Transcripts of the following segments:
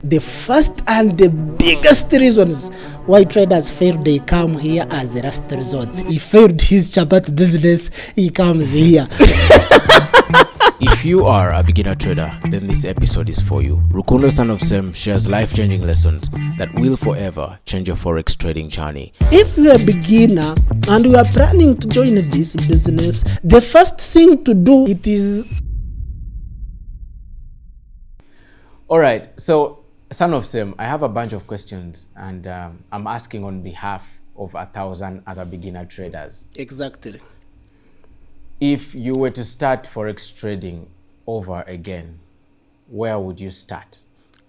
The first and the biggest reasons why traders fail, they come here as a last resort. He failed his chapat business, he comes here. If you are a beginner trader, then this episode is for you. Rukundo Son of Sem shares life-changing lessons that will forever change your Forex trading journey. If you're a beginner and you are planning to join this business, the first thing to do it is... All right, so Son of Sem, I have a bunch of questions and I'm asking on behalf of 1,000 other beginner traders. Exactly. If you were to start Forex trading over again, where would you start?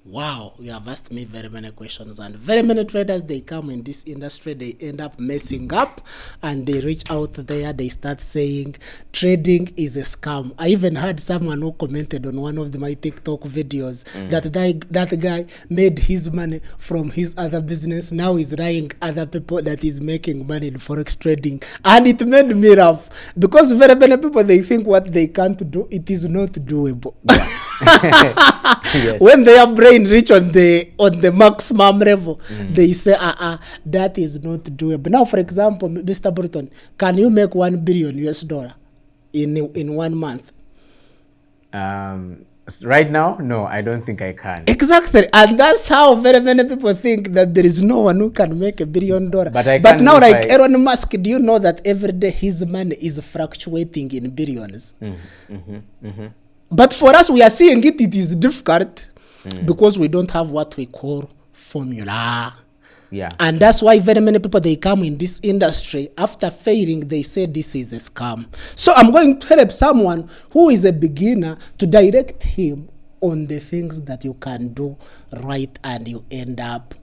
Wow, you have asked me very many questions, and very many traders, they come in this industry, they end up messing up and they reach out there, they start saying trading is a scam. I even had someone who commented on one of my TikTok videos that guy made his money from his other business. Now he's lying other people that is making money in Forex trading. And it made me laugh because very many people, they think what they can't do, it is not doable. Yes. When their brain reach on the maximum level, they say, that is not doable. Now, for example, Mr. Burton, can you make $1 billion in 1 month? Right now, no, I don't think I can. Exactly, and that's how very many people think that there is no one who can make $1 billion. But now, like Elon Musk, do you know that every day his money is fluctuating in billions? But for us, we are seeing it is difficult because we don't have what we call formula. Yeah. And that's why very many people, they come in this industry, after failing, they say this is a scam. So I'm going to help someone who is a beginner to direct him on the things that you can do right, and you end up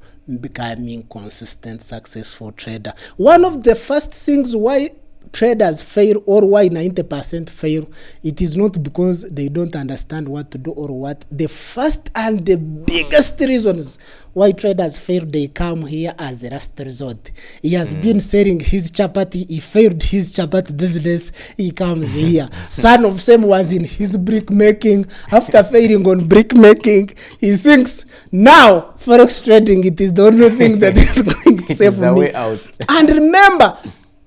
becoming consistent, successful trader. One of the first things why traders fail, or why 90% fail, it is not because they don't understand what to do or what. The first and the biggest reasons why traders fail, they come here as a last resort. He has been selling his chapati, he failed his chapati business, he comes here. Son of Sem was in his brick making. After failing on brick making, he thinks now Forex trading, it is the only thing that is going to save the me. way out. And remember,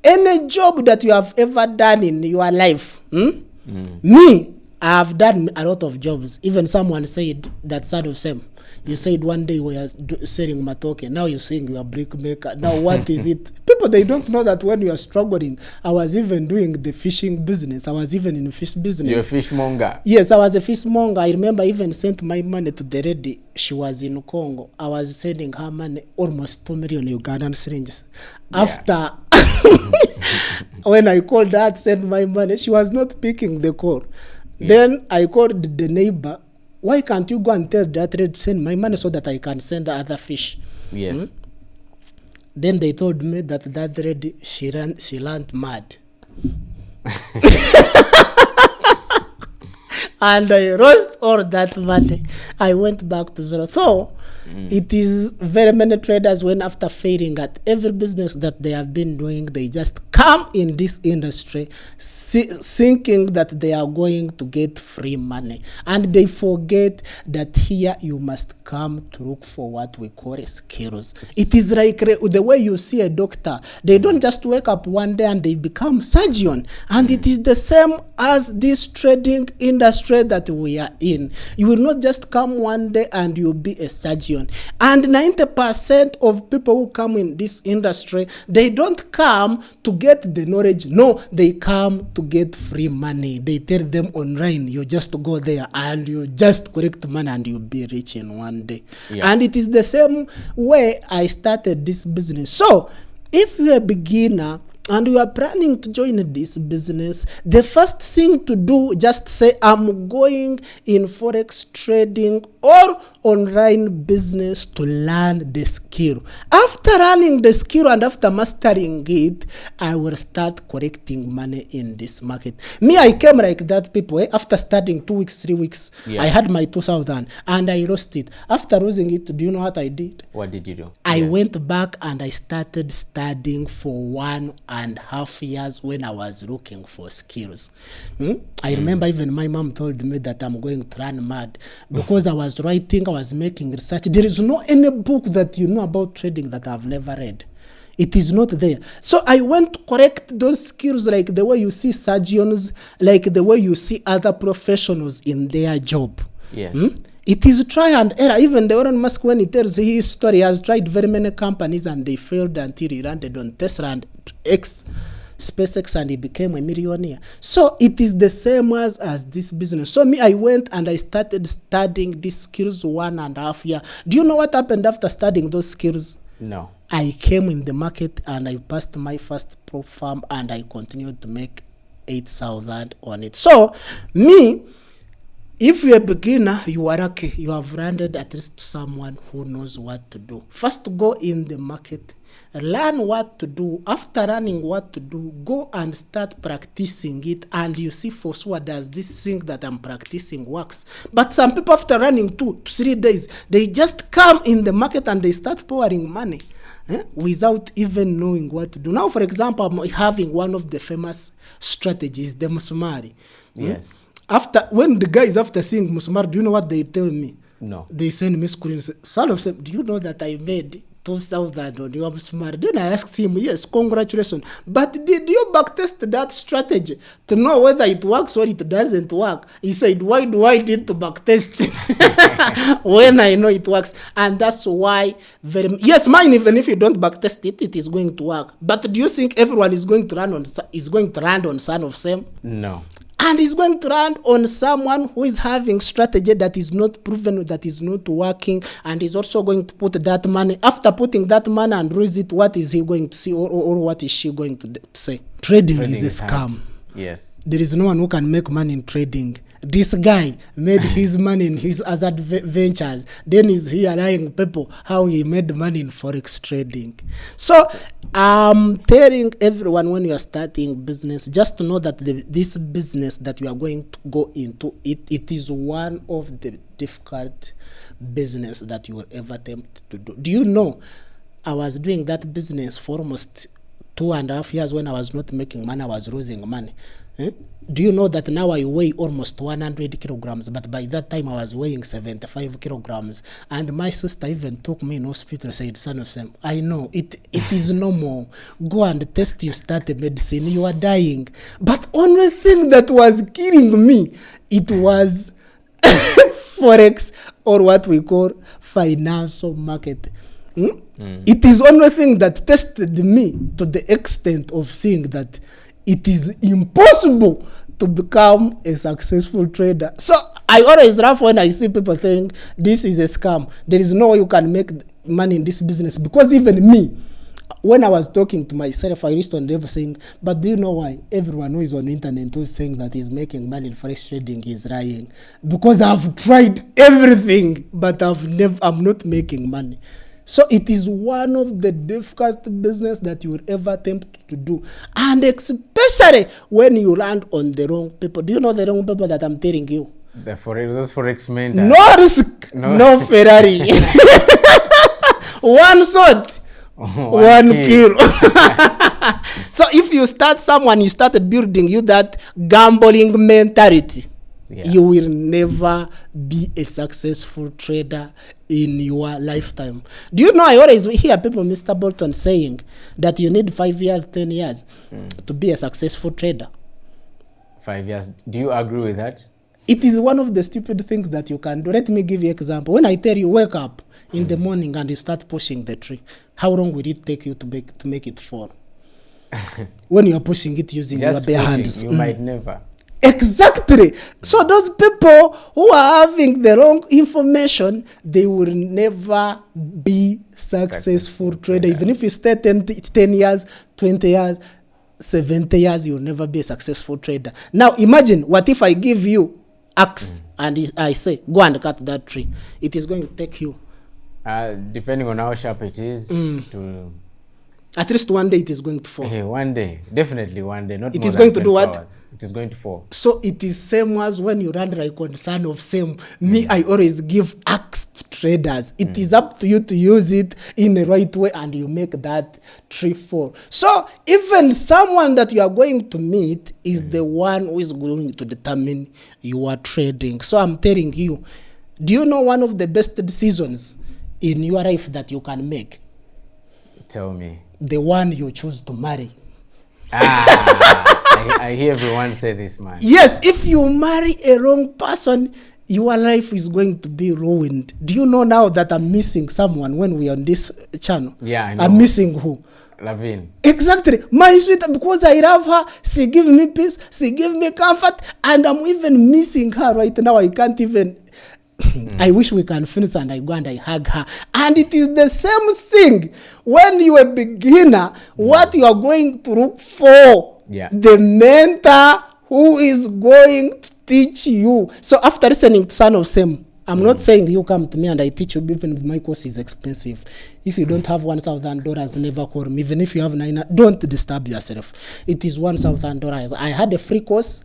any job that you have ever done in your life, me, I have done a lot of jobs. Even someone said that, Son of Sem, you said one day we are selling matoke, now you're saying you are brick maker. Now what is it? People, they don't know that when you are struggling, I was even doing the fishing business. I was even in fish business. You're a fishmonger. Yes, I was a fishmonger. I remember I even sent my money to the lady. She was in Congo. I was sending her money, almost 2 million Ugandan shillings. After, when I called her to send my money, she was not picking the call. Then I called the neighbor. Why can't you go and tell that lady to send my money so that I can send other fish? Yes. Then they told me that lady, she learned mad. And I lost all that money. I went back to zero. So it is very many traders, when after failing at every business that they have been doing, they just come in this industry thinking that they are going to get free money. And they forget that here you must come to look for what we call skills. It is like the way you see a doctor. They don't just wake up one day and they become surgeon. And it is the same as this trading industry that we are in. You will not just come one day and you'll be a surgeon. And 90% of people who come in this industry, they don't come to get the knowledge. No, they come to get free money. They tell them online, you just go there and you just collect money and you'll be rich in one day. Yeah. And it is the same way I started this business. So if you're a beginner and you are planning to join this business, the first thing to do, just say, I'm going in Forex trading or online business to learn the skill. After learning the skill and after mastering it, I will start collecting money in this market. Me, I came like that, people. After studying 2 weeks, 3 weeks, I had my 2,000 and I lost it. After losing it, do you know what I did? What did you do? I went back and I started studying for 1.5 years when I was looking for skills. I remember even my mom told me that I'm going to run mad because I was writing, I was making research, there is no any book that you know about trading that I've never read. It is not there. So I went to correct those skills, like the way you see surgeons, like the way you see other professionals in their job. Yes. It is try and error. Even the Elon Musk, when he tells his story, he has tried very many companies and they failed until he landed on Tesla and SpaceX, and he became a millionaire. So it is the same as this business. So me, I went and I started studying these skills 1.5 years. Do you know what happened after studying those skills? No. I came in the market and I passed my first prop farm and I continued to make 8,000 on it. So me, if you're a beginner, you are okay. You have landed at least someone who knows what to do. First, go in the market, learn what to do. After learning what to do, go and start practicing it, and you see for sure does this thing that I'm practicing works. But some people, after running 2 to 3 days, they just come in the market and they start pouring money without even knowing what to do. Now, for example, I'm having one of the famous strategies, the Musumari. Yes. When the guys after seeing Musumari, do you know what they tell me? No. They send me screens. Son of them, do you know that I made 2,000 on your Musumari? Then I asked him, yes, congratulations. But did you backtest that strategy to know whether it works or it doesn't work? He said, why do I need to backtest it when I know it works? And that's why yes, mine, even if you don't backtest it, it is going to work. But do you think everyone is going to land on Son of Sam? No. And he's going to run on someone who is having strategy that is not proven, that is not working, and is also going to put that money. After putting that money and lose it, what is he going to see, or what is she going to say? Trading is a scam. Hard. Yes. There is no one who can make money in trading. This guy made his money in his other ventures. Then he's here lying people how he made money in Forex trading. So I'm telling everyone, when you are starting business, just to know that this business that you are going to go into, it is one of the difficult business that you will ever attempt to do. Do you know, I was doing that business for almost 2.5 years. When I was not making money, I was losing money. Do you know that now I weigh almost 100 kilograms, but by that time I was weighing 75 kilograms, and my sister even took me in hospital, said, son of Sam, I know, it is normal. Go and test, you start a medicine, you are dying. But only thing that was killing me, it was Forex, or what we call financial market. It is only thing that tested me to the extent of seeing that it is impossible to become a successful trader. So I always laugh when I see people saying this is a scam. There is no way you can make money in this business. Because even me, when I was talking to myself, I used to never saying, but do you know why everyone who is on the internet who is saying that he's making money in forex trading is lying? Because I've tried everything, but I'm not making money. So it is one of the difficult business that you will ever attempt to do. And especially when you land on the wrong people. Do you know the wrong people that I'm telling you? Those Forex men. No risk, no Ferrari. One shot, one kill. So if you start someone, you started building you that gambling mentality. Yeah. You will never be a successful trader in your lifetime. Do you know, I always hear people, Mr. Bolton, saying that you need 5 years, 10 years to be a successful trader. 5 years. Do you agree with that? It is one of the stupid things that you can do. Let me give you an example. When I tell you wake up in the morning and you start pushing the tree, how long will it take you to make it fall? When you are pushing it using your bare hands. You might never. Exactly. So those people who are having the wrong information, they will never be successful trader. Even if you stay 10 years, 20 years, 70 years, you'll never be a successful trader. Now imagine, what if I give you axe and I say, go and cut that tree? It is going to take you. Depending on how sharp it is, to... At least one day it is going to fall. One day, definitely one day. Not it more is than going to do what? Hours. It is going to fall. So it is same as when you run like on Son of Sam. Me, I always give axe to traders. It is up to you to use it in the right way and you make that tree fall. So even someone that you are going to meet is the one who is going to determine your trading. So I'm telling you, Do you know one of the best decisions in your life that you can make? Tell me. The one you choose to marry. I hear everyone say this, man. Yes, if you marry a wrong person, your life is going to be ruined. Do you know now that I'm missing someone when we're on this channel? Yeah, I know. I'm missing who? Lavin. Exactly. My sweet, because I love her, she gives me peace, she gives me comfort, and I'm even missing her right now. I can't even... I wish we can finish and I go and I hug her. And it is the same thing. When you're a beginner, what you are going to look for, the mentor who is going to teach you. So after listening to Son of Sam, I'm not saying you come to me and I teach you, even if my course is expensive. If you don't have $1,000, never call me. Even if you have $900, don't disturb yourself. It is $1,000. I had a free course.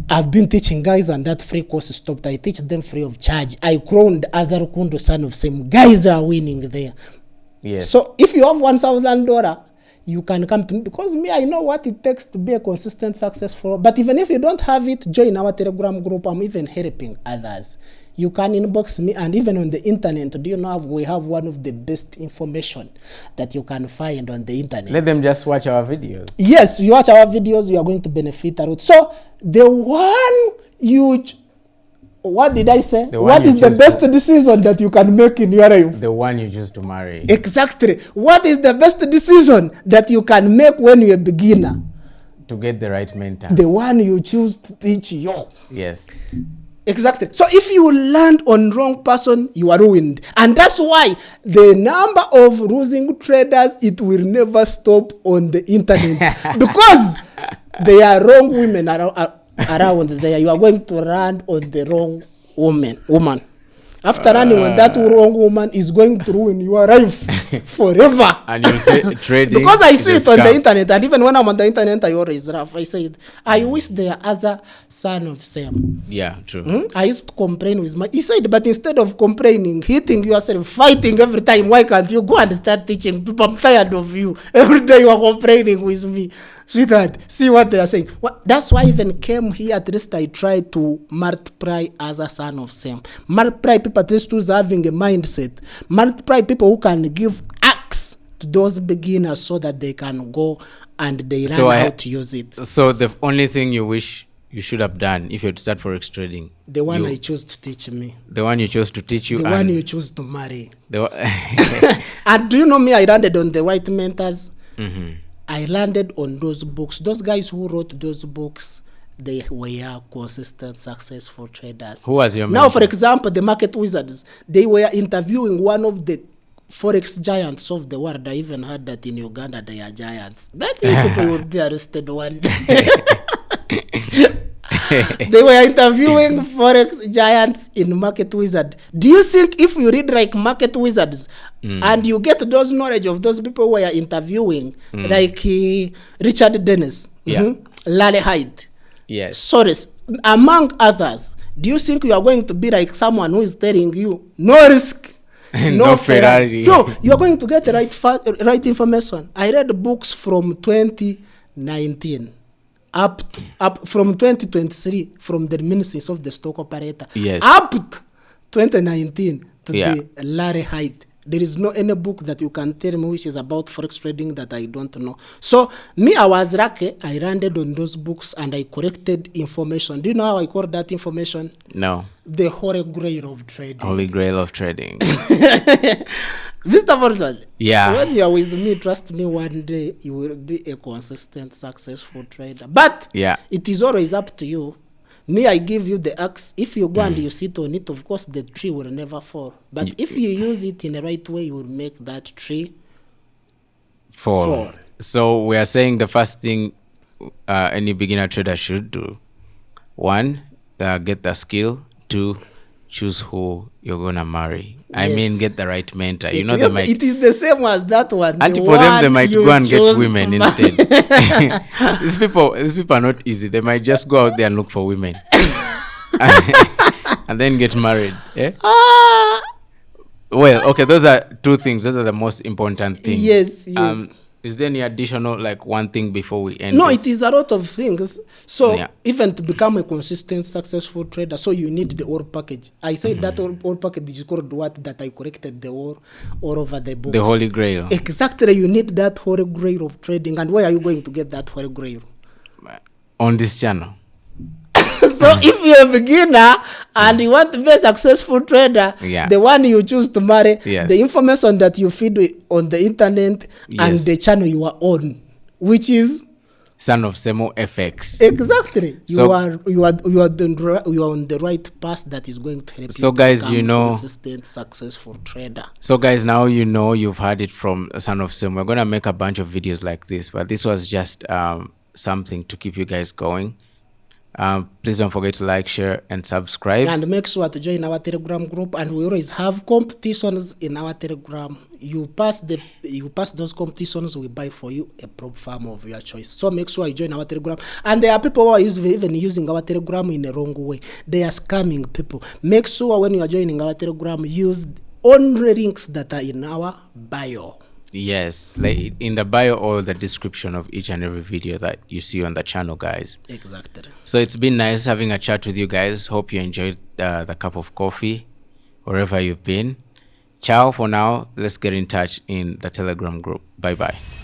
I've been teaching guys and that free course stopped. I teach them free of charge. I crowned other Kundo Son of Sam. Guys are winning there. Yes. So if you have $1,000, you can come to me, because me, I know what it takes to be a consistent, successful. But even if you don't have it, join our Telegram group. I'm even helping others. You can inbox me, and even on the internet, do you know we have one of the best information that you can find on the internet. Let them just watch our videos. Yes, you watch our videos, you are going to benefit a lot. So the one huge, what did I say? What is the best decision that you can make in your life? The one you choose to marry. Exactly. What is the best decision that you can make when you're a beginner? To get the right mentor. The one you choose to teach you. Yes. Exactly. So if you land on wrong person, you are ruined. And that's why the number of losing traders, it will never stop on the internet. Because there are wrong women around there. You are going to land on the wrong woman. After running on that wrong woman is going to ruin your life forever. And you say trading. Because I see it on the internet, and even when I'm on the internet, I always laugh. I say, I wish there other Son of Sam. Yeah, true. I used to complain with he said, but instead of complaining, hitting yourself, fighting every time, why can't you go and start teaching people? I'm tired of you. Every day you are complaining with me. Sweetheart, see what they are saying. That's why I even came here. At least I tried to multiply as a Son of Sam. Multiply people at least who's having a mindset. Multiply people who can give acts to those beginners so that they can go and they learn how to use it. So the only thing you wish you should have done if you had started Forex trading? The one I chose to teach me. The one you chose to teach you. The one you chose to marry. The And do you know me? I landed on the right mentors. Mm-hmm. I landed on those books. Those guys who wrote those books, they were consistent, successful traders. Who was your mentor? Now, for example, the market wizards, they were interviewing one of the Forex giants of the world. I even heard that in Uganda they are giants. But people would be arrested one day. They were interviewing Forex giants in Market Wizard. Do you think if you read like Market Wizards and you get those knowledge of those people who were interviewing, like Richard Dennis, Larry Hyde, Soros, among others, do you think you are going to be like someone who is telling you, no risk, no Ferrari? No, you are going to get the right information. I read books from 2019. Up from 2023, from the Ministries of the Stock Operator, up to 2019 to the Larry Hyde. There is no any book that you can tell me which is about Forex trading that I don't know. So me, I was lucky. I landed on those books and I corrected information. Do you know how I call that information? No. The Holy Grail of trading. Holy Grail of trading. Mr. Portal, when you are with me, trust me, one day you will be a consistent, successful trader. But it is always up to you. Me, I give you the axe. If you go and you sit on it, of course, the tree will never fall. But if you use it in the right way, you will make that tree fall. So we are saying the first thing any beginner trader should do. 1, get the skill. 2, choose who you're gonna marry. I mean, get the right mentor. You know, it is the same as that one. And for them, they might go and get women instead. These people are not easy. They might just go out there and look for women, and then get married. Well, okay, those are 2 things. Those are the most important things. Yes. Is there any additional, like, one thing before we end No, this? it is a lot of things. So Yeah. even to become a consistent, successful trader, so you need the whole package. I said that whole package is called what? That I corrected the all over the box. The Holy Grail. Exactly, you need that holy grail of trading. And where are you going to get that holy grail? On this channel. So if you're a beginner and you want to be a successful trader, Yeah. the one you choose to marry, Yes. the information that you feed on the internet and Yes. the channel you are on, which is Son of Semo FX. exactly So- you are on the right path that is going to help So you guys, become you know- a consistent, successful trader. So guys, now you know, you've heard it from Son of Sim. We're gonna make a bunch of videos like this, but this was just something to keep you guys going. Please don't forget to like, share, and subscribe. And make sure to join our Telegram group, and we always have competitions in our Telegram. You pass those competitions, we buy for you a prop farm of your choice. So make sure you join our Telegram. And there are people who are even using our Telegram in a wrong way. They are scamming people. Make sure when you are joining our Telegram, use only links that are in our bio. Yes, like in the bio or the description of each and every video that you see on the channel, guys. Exactly. So it's been nice having a chat with you guys. Hope you enjoyed the cup of coffee wherever you've been. Ciao for now. Let's get in touch in the Telegram group. Bye bye.